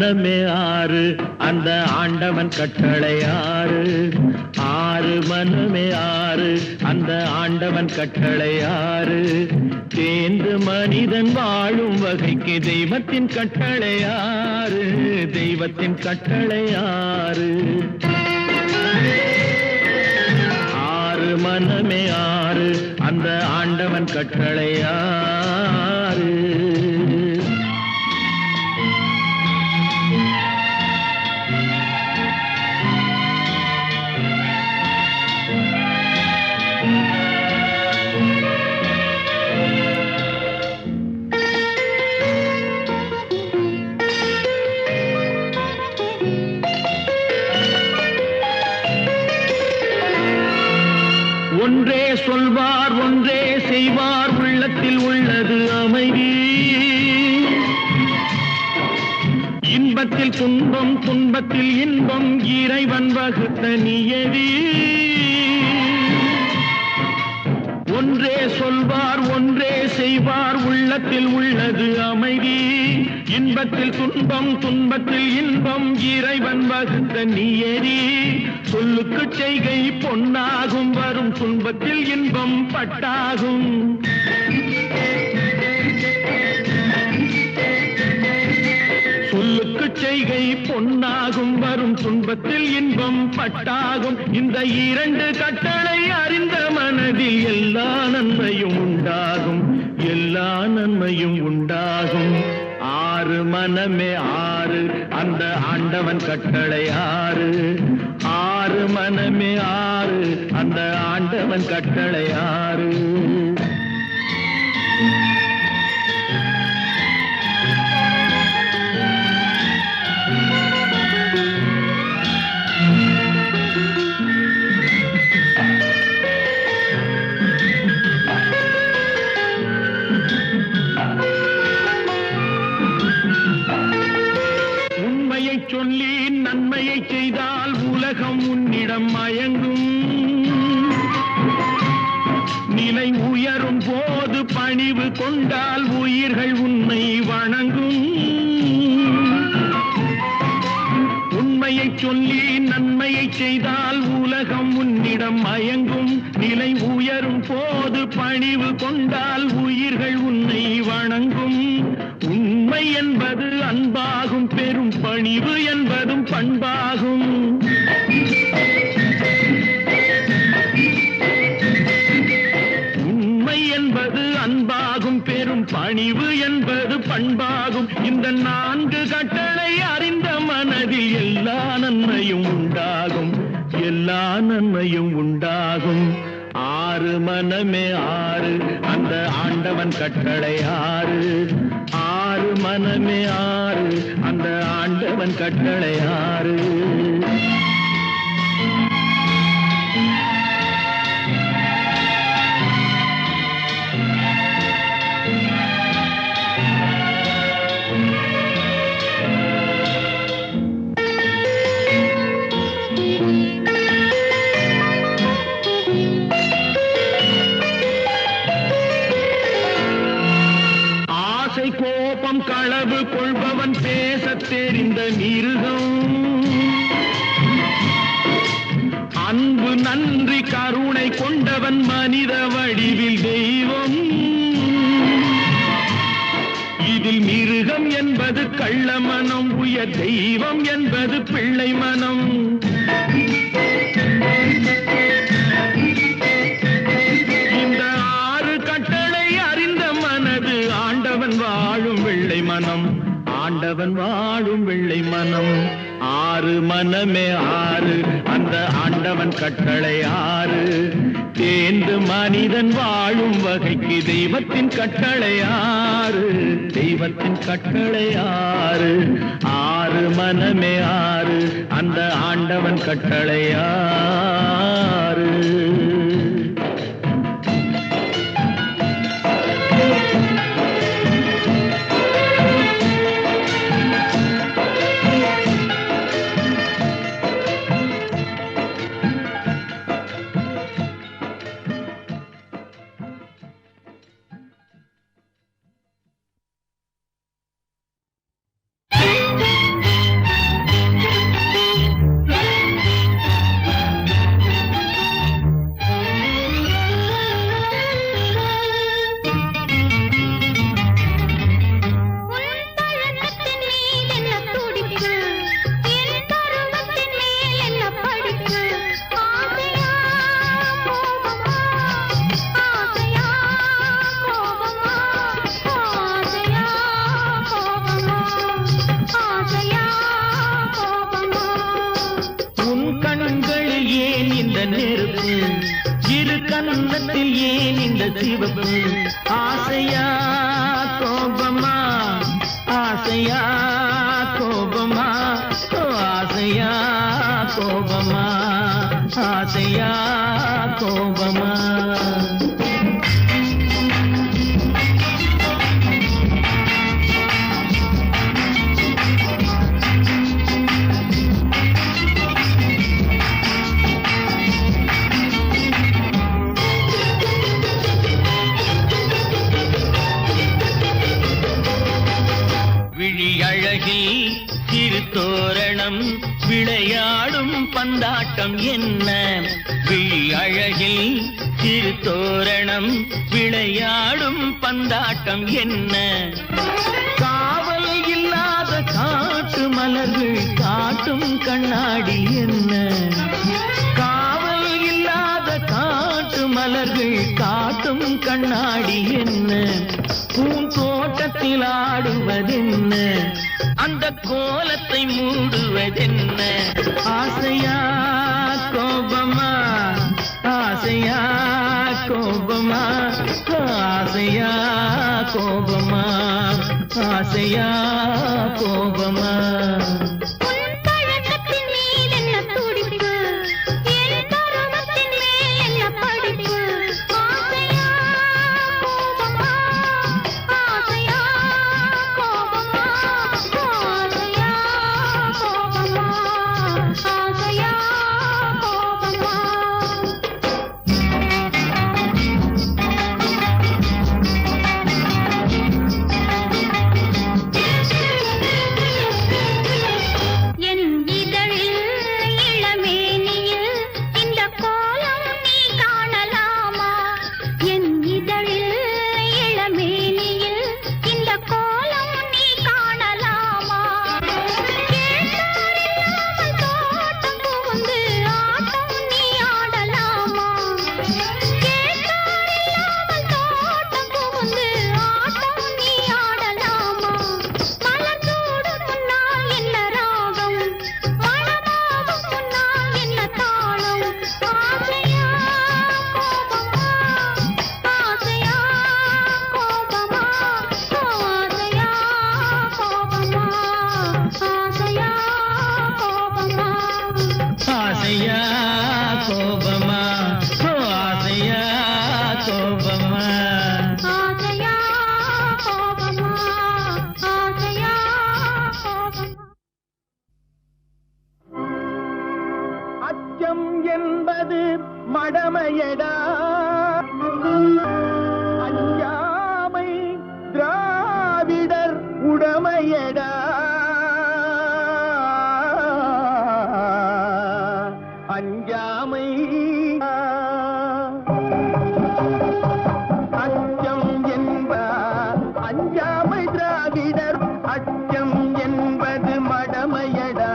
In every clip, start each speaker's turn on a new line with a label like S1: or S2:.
S1: மனமே ஆறு அந்த ஆண்டவன் கட்டளை ஆறு. ஆறு மனமே ஆறு அந்த ஆண்டவன் கட்டளை ஆறு. தேர்ந்து மனிதன் வாழும் வகைக்கு தெய்வத்தின் கட்டளை ஆறு. தெய்வத்தின் கட்டளை ஆறு. ஆறு மனமே ஆறு அந்த ஆண்டவன் கட்டளை ஆறு. ஒன்றே சொல்வார் ஒன்றே செய்வார் உள்ளத்தில் உள்ளது அமைதி. இன்பத்தில் துன்பம் துன்பத்தில் இன்பம் இறைவன் வகுத்த நியதி. ஒன்றே சொல்வார் ஒன்றே செய்வார் உள்ளத்தில் உள்ளது அமைதி. இன்பத்தில் துன்பம் துன்பத்தில் இன்பம் இறைவன் வகுத்த நியதி. சொல்லுக்கு செய்கை பொன்னாகும் வரும் துன்பத்தில் இன்பம் பட்டாகும். சொல்லுக்கு செய்கை பொன்னாகும் வரும் துன்பத்தில் இன்பம் பட்டாகும். இந்த இரண்டு கட்டளை அறிந்த மனதில் எல்லா நன்மையும் உண்டாகும். எல்லா நன்மையும் உண்டாகும். ஆறு மனமே ஆறு அந்த ஆண்டவன் கட்டளை ஆறு. ஆறு மனமே ஆறு அந்த ஆண்டவன் கட்டளை ஆறு. சொல்லி நன்மையை செய்தால் உலகம் உன்னிடம் மயங்கும். நிலை உயரும் போது பணிவு கொண்டால் உயிர்கள் உன்னை வணங்கும். உண்மையை சொல்லி நன்மையை செய்தால் உலகம் உன்னிடம் மயங்கும். நிலை உயரும் போது பணிவு கொண்டால் உயிர்கள் உன்னை வணங்கும். உண்மை என்பது அன்பாகும் பெரும் பணிவு என்பதும் பண்பாகும். உண்மை என்பது அன்பாகும் பெரும் பணிவு என்பது பண்பாகும். இந்த நான்கு கட்டளை அறிந்த மனதில் எல்லா நன்மையும் உண்டாகும். எல்லா நன்மையும் உண்டாகும். ஆறு மனமே ஆறு அந்த ஆண்டவன் கட்டளை ஆறு. ஆறு மனமே ஆறு அந்த ஆண்டவன் கட்டளை ஆறு. கோபம் களவு கொள்பவன் பேசத் தெரிந்த மிருகம். அன்பு நன்றி கருணை கொண்டவன் மனித வடிவில் தெய்வம். இதில் மிருகம் என்பது கள்ள மனம். உயர் தெய்வம் என்பது பிள்ளை மனம். இந்த ஆறு கட்டளை அறிந்த மனது ஆண்டவன் வாழும் வெள்ளை மனம். ஆண்டவன் வாழும் வெள்ளை மனம். ஆறு மனமே ஆறு அந்த ஆண்டவன் கட்டளை ஆறு. தேர்ந்து மனிதன் வாழும் வகைக்கு தெய்வத்தின் கட்டளை ஆறு. தெய்வத்தின் கட்டளை ஆறு. ஆறு மனமே ஆறு அந்த ஆண்டவன் கட்டளை ஆறு. நெருப்பு இரு கன்னத்தில் ஏன் இந்த சிவப்பு ஆசையா கோபமா ஆசையா கோபமா ஆசையா கோபமா ஆசையா கோபமா விழியழகில் சிறு தோரணம் விளையாடும் பந்தாட்டம் என்ன விழியழகில் சிறு தோரணம் விளையாடும் பந்தாட்டம் என்ன காவல் இல்லாத காட்டு மலர்கள் காட்டும் கண்ணாடி என்ன காவல் இல்லாத காட்டு மலர்கள் காட்டும் கண்ணாடி என்ன பூந்தோட்டத்தில் ஆடுவதென்ன அந்த கோலத்தை மூடுவதென்ன ஆசையா கோபமா ஆசையா கோபமா ஆசையா கோபமா ஆசையா கோபமா அச்சம் என்பது மடமையடா அஞ்சாமை திராவிடர் உடமையடா அஞ்சாமை அச்சம் என்பார் அஞ்சாமை திராவிடர் அச்சம் என்பது மடமையடா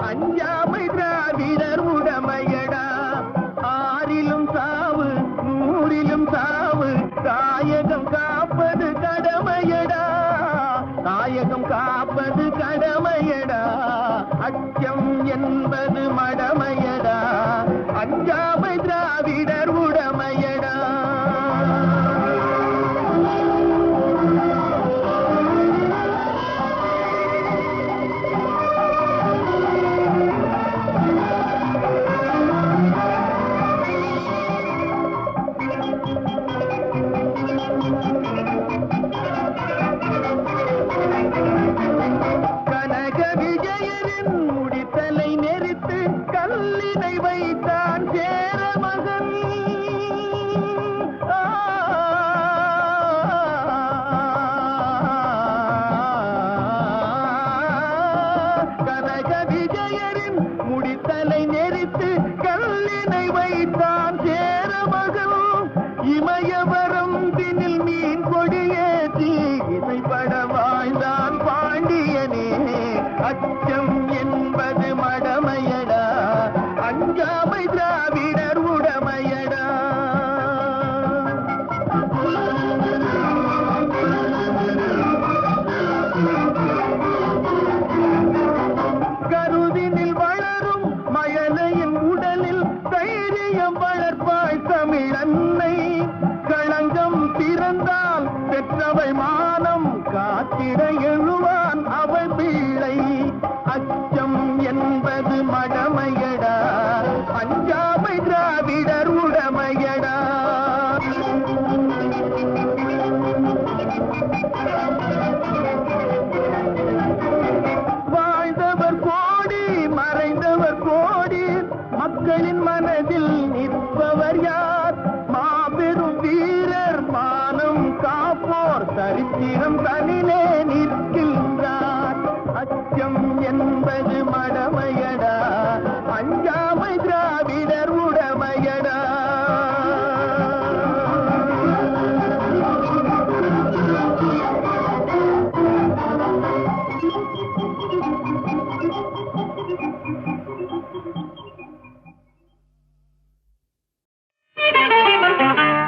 S1: அஞ்சாமை திராவிடர் உடமையடா ஆறிலும் சாவு நூறிலும் சாவு வளர்ப்பாய் தமிழன்னை களங்கம் திறந்தால் பெற்றவள் மானம் காத்திட எழுவான் அவள் பிள்ளை அச்சம் என்பது மடமையடா அஞ்சாமை திராவிடர் உடமையடா வாழ்ந்தவர் கோடி மறைந்தவர் கோடி மக்களின் மனதில் நிற்பவர் யார் மாபெரும் வீரர் மானம் காப்போர் சரித்திரம் தனிலே நிற்கின்றார் அச்சம் என்பது மடமையடா அஞ்சாமை திராவிடர் உடமையடா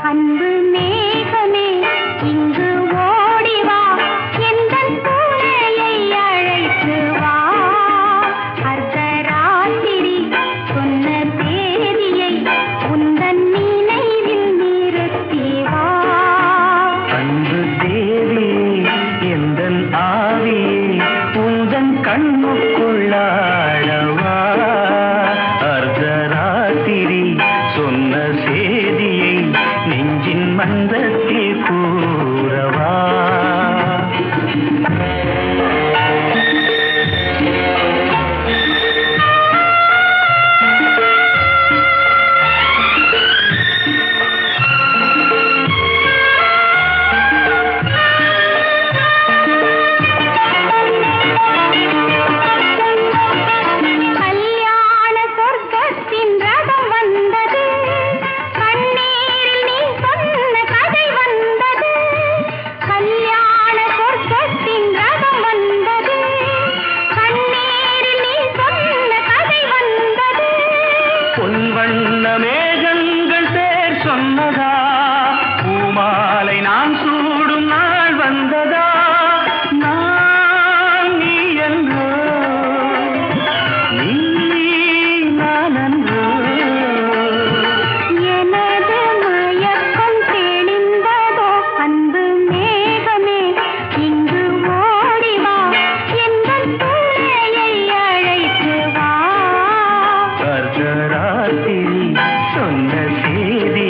S2: அன்பு மேகமே இங்கு ஓடிவா எந்தன் பூனையை அழைத்து வா அர்த்தராத்திரி சொன்ன தேதியை உந்தன் நினைவில் நிறுத்தி வா
S1: அன்பு தேவி எந்தன் ஆவியே உந்தன் கண்ணுக்குள்ளாடவா அர்த்தராத்திரி சொன்ன சேதியை நெஞ்சின் மந்தத்தில் கூறவா
S2: கல்யாண சொர்க்கத்தின் ரதம் வந்தது கண்ணீரில் நீ சொன்ன கதை வந்தது கல்யாண சொர்க்கத்தின் ரதம் வந்தது கண்ணீரில் நீ சொன்ன கதை வந்தது
S1: பொன்வண்ண மேகங்கள் பேர் சொன்னதா பூமாலை நான் சூடும் நாள் வந்ததா நான் நீ என்றோ நீ நான் அன்றோ
S2: எனது மயக்கம் தெளிந்ததோ அன்பு மேகமே இங்கு ஓடிவா எந்தன் பூனையை அழைத்து வா
S1: அர்த்தராத்திரி சொன்ன சேதியை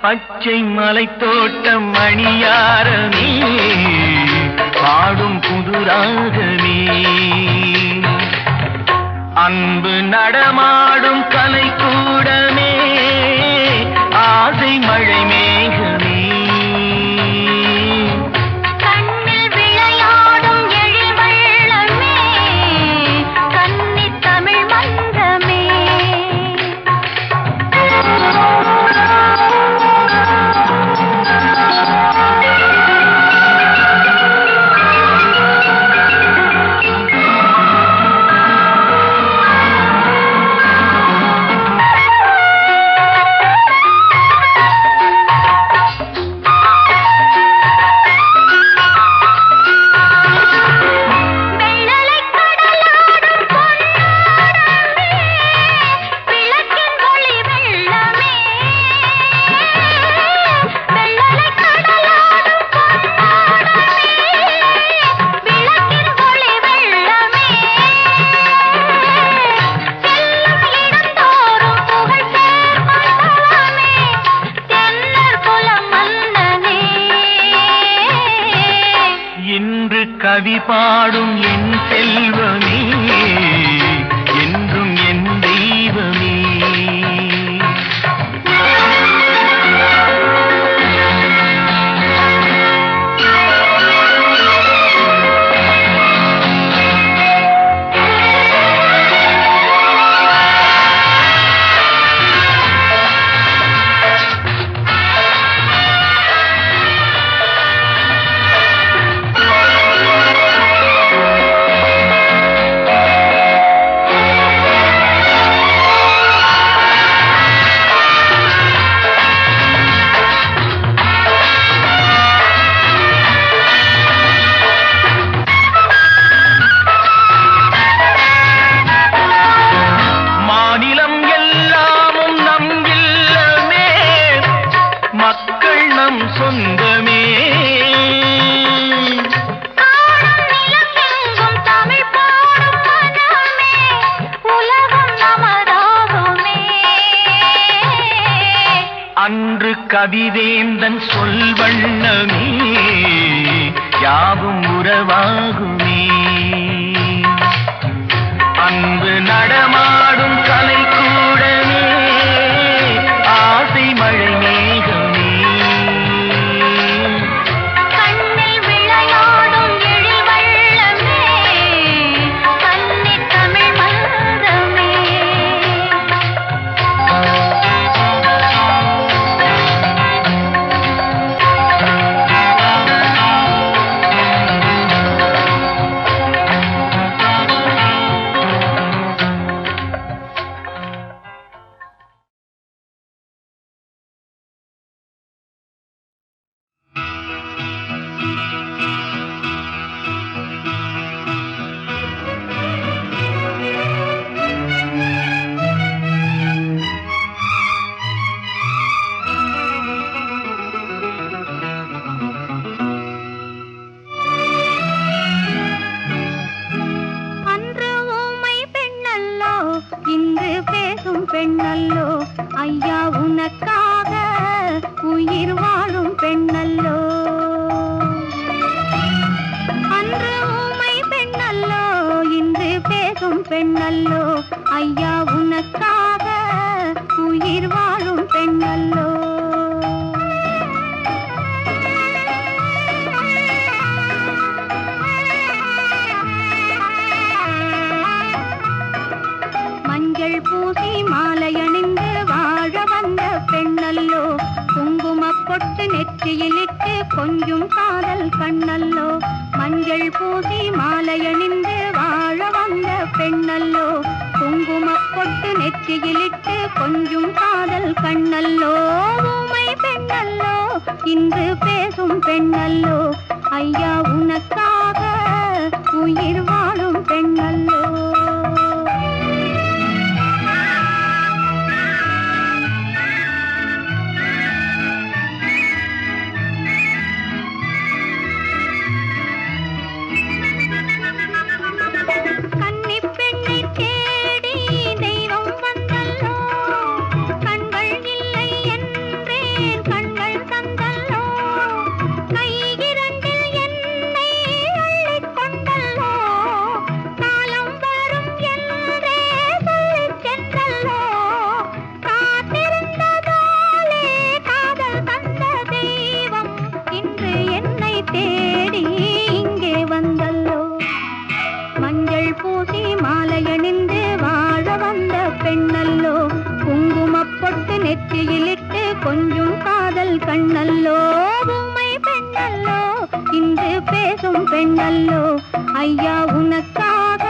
S1: பச்சை மலை தோட்டம் மணியாரமே பாடும் புதுராகமே அன்பு நடமாடும் கலைக்கூடமே ஆசை மழை மேகமே
S2: கண்ணில் விளையாடும் எழில் வெள்ளமே கன்னித் தமிழ் மன்றமே கவி பாடும் என் செல்வமே என்றும் என் தெய்வமே சொந்தமே தமிழ் பாடும் மனமே உலகம் நமதாகுமே அன்று கவிவேந்தன் சொல் வண்ணமே யாவும் உறவாகுமே அன்பு நடமாடும் கலைக்கூடமே ஆசை மழை மேகமே பெண்ணல்லோ ஐயா உனக்காக உயிர் வாழும் பெண்ணல்லோ அன்று ஊமை பெண்ணல்லோ இன்று பேசும் பெண்ணல்லோ ஐயா உனக்காக உயிர் வாழும் பெண்ணல்லோ மஞ்சள் பூசி மாலையணிந்து வாழ வந்த பெண்ணல்லோ குங்குமப் பொட்டு நெற்றியிலிட்டு கொஞ்சும் காதல் கண்ணல்லோ மஞ்சள் பூசி மாலையணிந்து வாழ வந்த பெண்ணல்லோ குங்குமப் பொட்டு நெற்றியிலிட்டு கொஞ்சும் காதல் கண்ணல்லோ ஊமை பெண்ணல்லோ இன்று பேசும் பெண்ணல்லோ ஐயா உனக்காக உயிர் வாழும் பெண்ணல்லோ கன்னி பெண்ணை தேடி தெய்வம் வந்தல்லோ நெற்றியிலிட்டு கொஞ்சம் காதல் கண்ணல்லோ உம்மை பெண்ணல்லோ இன்று பேசும் பெண்ணல்லோ ஐயா உனக்காக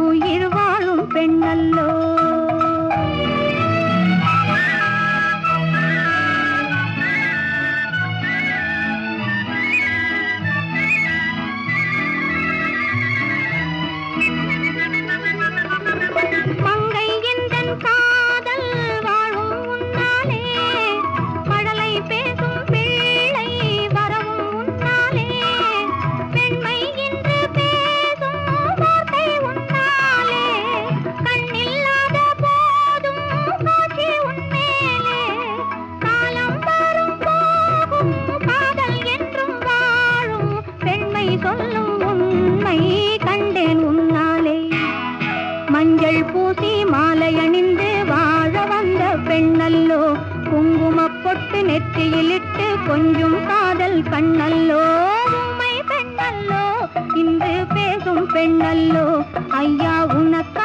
S2: உயிர் வாழும் பெண்ணல்லோ சொல்லும் உண்மை கண்டேன் உன்னாலே மஞ்சள் பூசி மாலை அணிந்து வாழ வந்த பெண்ணல்லோ குங்குமப் பொட்டு நெற்றியிலிட்டு கொஞ்சம் காதல் கண்ணல்லோ உம்மை பெண்ணல்லோ இன்று பேசும் பெண்ணல்லோ ஐயா உனக்கு